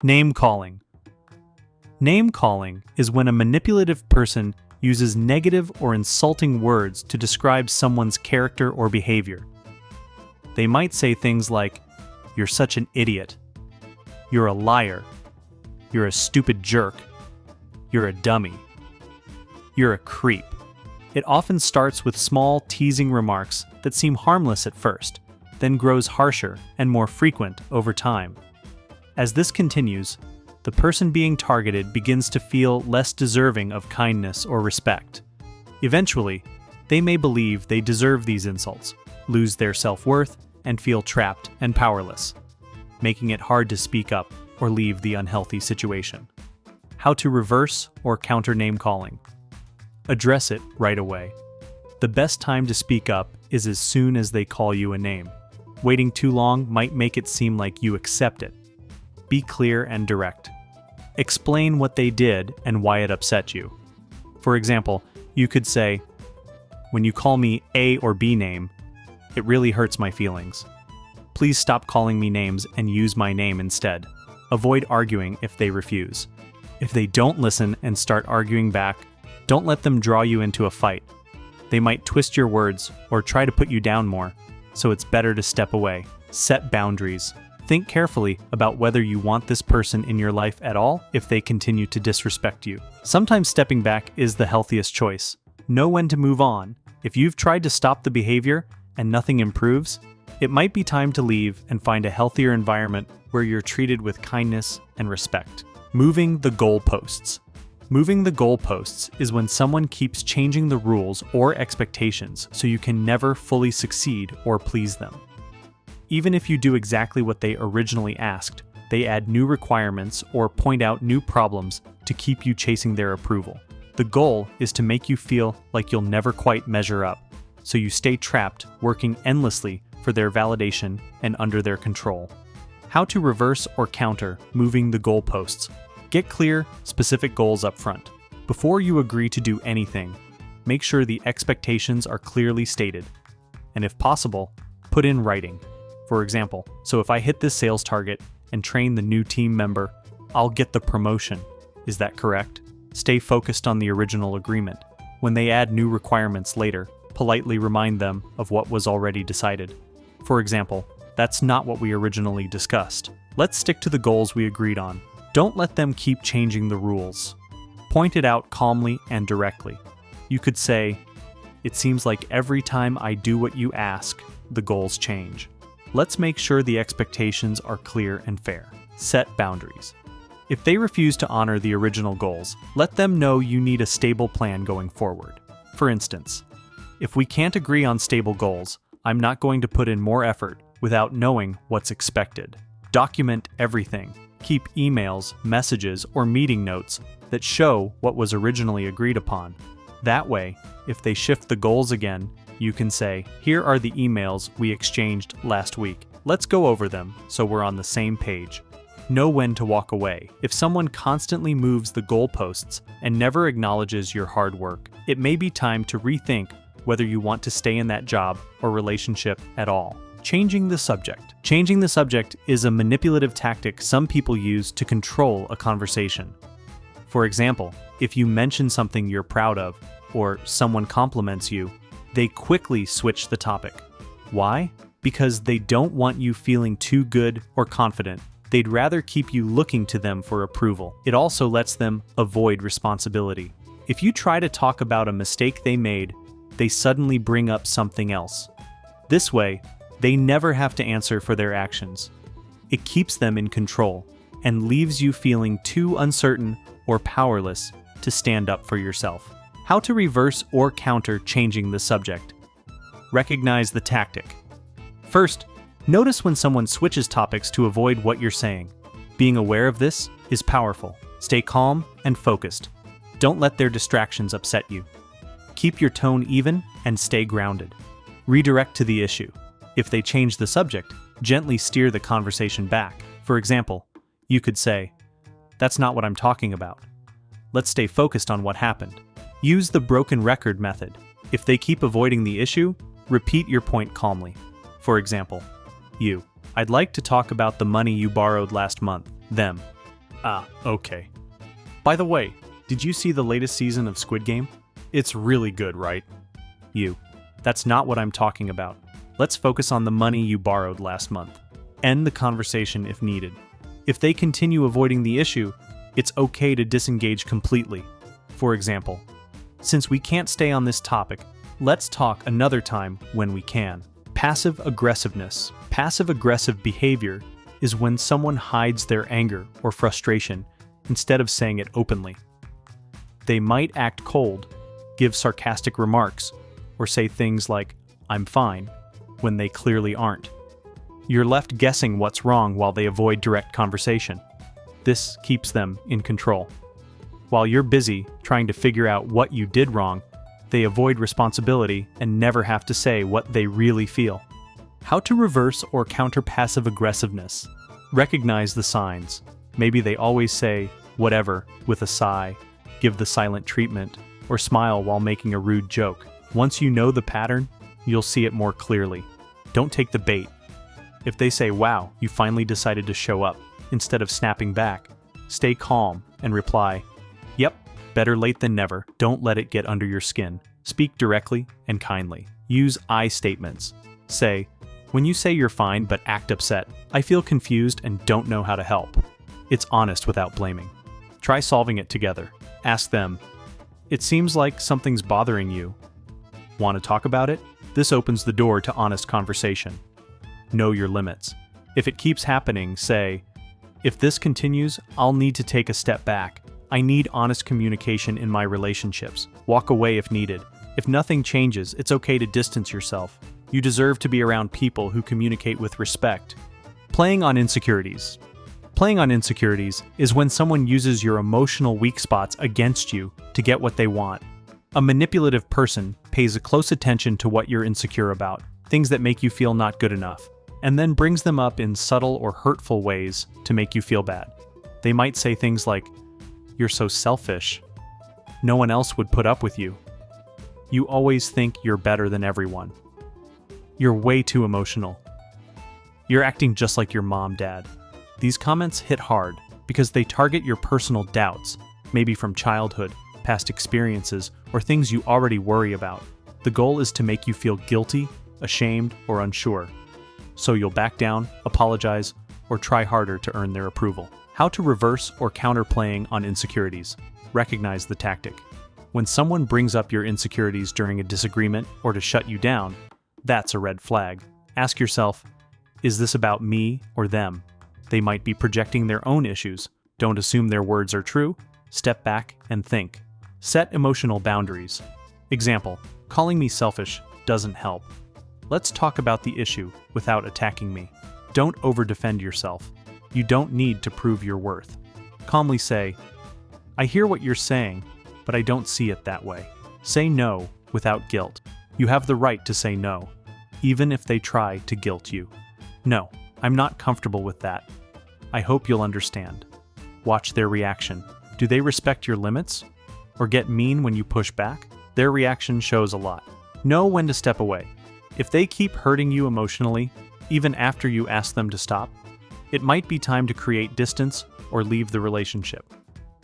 Name calling. Name calling is when a manipulative person uses negative or insulting words to describe someone's character or behavior. They might say things like, "You're such an idiot," "You're a liar," "You're a stupid jerk," "You're a dummy," "You're a creep." It often starts with small, teasing remarks that seem harmless at first, then grows harsher and more frequent over time. As this continues, the person being targeted begins to feel less deserving of kindness or respect. Eventually, they may believe they deserve these insults, lose their self-worth, and feel trapped and powerless, making it hard to speak up or leave the unhealthy situation. How to reverse or counter name calling. Address it right away. The best time to speak up is as soon as they call you a name. Waiting too long might make it seem like you accept it. Be clear and direct. Explain what they did and why it upset you. For example, you could say, "When you call me A or B name, it really hurts my feelings. Please stop calling me names and use my name instead." Avoid arguing if they refuse. If they don't listen and start arguing back, don't let them draw you into a fight. They might twist your words or try to put you down more, so it's better to step away. Set boundaries. Think carefully about whether you want this person in your life at all if they continue to disrespect you. Sometimes stepping back is the healthiest choice. Know when to move on. If you've tried to stop the behavior and nothing improves, it might be time to leave and find a healthier environment where you're treated with kindness and respect. Moving the goalposts. Moving the goalposts is when someone keeps changing the rules or expectations so you can never fully succeed or please them. Even if you do exactly what they originally asked, they add new requirements or point out new problems to keep you chasing their approval. The goal is to make you feel like you'll never quite measure up, so you stay trapped, working endlessly for their validation and under their control. How to reverse or counter moving the goalposts. Get clear, specific goals up front. Before you agree to do anything, make sure the expectations are clearly stated, and if possible, put in writing. For example, so if I hit this sales target and train the new team member, I'll get the promotion. Is that correct? Stay focused on the original agreement. When they add new requirements later, politely remind them of what was already decided. For example, "That's not what we originally discussed. Let's stick to the goals we agreed on." Don't let them keep changing the rules. Point it out calmly and directly. You could say, "It seems like every time I do what you ask, the goals change." Let's make sure the expectations are clear and fair. Set boundaries. If they refuse to honor the original goals, let them know you need a stable plan going forward. For instance, "If we can't agree on stable goals, I'm not going to put in more effort without knowing what's expected." Document everything. Keep emails, messages, or meeting notes that show what was originally agreed upon. That way, if they shift the goals again, you can say, "Here are the emails we exchanged last week. Let's go over them so we're on the same page." Know when to walk away. If someone constantly moves the goalposts and never acknowledges your hard work, it may be time to rethink whether you want to stay in that job or relationship at all. Changing the subject. Changing the subject is a manipulative tactic some people use to control a conversation. For example, if you mention something you're proud of, or someone compliments you, they quickly switch the topic. Why? Because they don't want you feeling too good or confident. They'd rather keep you looking to them for approval. It also lets them avoid responsibility. If you try to talk about a mistake they made, they suddenly bring up something else. This way, they never have to answer for their actions. It keeps them in control and leaves you feeling too uncertain or powerless to stand up for yourself. How to reverse or counter changing the subject. Recognize the tactic. First, notice when someone switches topics to avoid what you're saying. Being aware of this is powerful. Stay calm and focused. Don't let their distractions upset you. Keep your tone even and stay grounded. Redirect to the issue. If they change the subject, gently steer the conversation back. For example, you could say, "That's not what I'm talking about. Let's stay focused on what happened." Use the broken record method. If they keep avoiding the issue, repeat your point calmly. For example, "I'd like to talk about the money you borrowed last month." Them, Ah, okay. By the way, did you see the latest season of Squid Game? It's really good, right? That's not what I'm talking about. Let's focus on the money you borrowed last month. End the conversation if needed. If they continue avoiding the issue, it's okay to disengage completely. For example, since we can't stay on this topic, let's talk another time when we can. Passive-aggressiveness. Passive-aggressive behavior is when someone hides their anger or frustration instead of saying it openly. They might act cold, give sarcastic remarks, or say things like, "I'm fine," when they clearly aren't. You're left guessing what's wrong while they avoid direct conversation. This keeps them in control. While you're busy trying to figure out what you did wrong, they avoid responsibility and never have to say what they really feel. How to reverse or counter passive-aggressiveness. Recognize the signs. Maybe they always say, "whatever," with a sigh, give the silent treatment, or smile while making a rude joke. Once you know the pattern, you'll see it more clearly. Don't take the bait. If they say, "wow, you finally decided to show up," instead of snapping back, stay calm and reply, "Yep, better late than never." Don't let it get under your skin. Speak directly and kindly. Use I statements. Say, "When you say you're fine but act upset, I feel confused and don't know how to help." It's honest without blaming. Try solving it together. Ask them, "It seems like something's bothering you. Want to talk about it?" This opens the door to honest conversation. Know your limits. If it keeps happening, say, "If this continues, I'll need to take a step back. I need honest communication in my relationships. Walk away if needed. If nothing changes, it's okay to distance yourself. You deserve to be around people who communicate with respect." Playing on insecurities. Playing on insecurities is when someone uses your emotional weak spots against you to get what they want. A manipulative person pays a close attention to what you're insecure about, things that make you feel not good enough, and then brings them up in subtle or hurtful ways to make you feel bad. They might say things like, "You're so selfish. No one else would put up with you. You always think you're better than everyone. You're way too emotional. You're acting just like your mom, dad." These comments hit hard because they target your personal doubts, maybe from childhood, past experiences, or things you already worry about. The goal is to make you feel guilty, ashamed, or unsure. So you'll back down, apologize, or try harder to earn their approval. How to reverse or counter playing on insecurities. Recognize the tactic. When someone brings up your insecurities during a disagreement or to shut you down, that's a red flag. Ask yourself, is this about me or them? They might be projecting their own issues. Don't assume their words are true. Step back and think. Set emotional boundaries. Example, calling me selfish doesn't help. Let's talk about the issue without attacking me. Don't over-defend yourself. You don't need to prove your worth. Calmly say, "I hear what you're saying, but I don't see it that way." Say no without guilt. You have the right to say no, even if they try to guilt you. "No, I'm not comfortable with that. I hope you'll understand." Watch their reaction. Do they respect your limits? Or get mean when you push back? Their reaction shows a lot. Know when to step away. If they keep hurting you emotionally, even after you ask them to stop, it might be time to create distance or leave the relationship.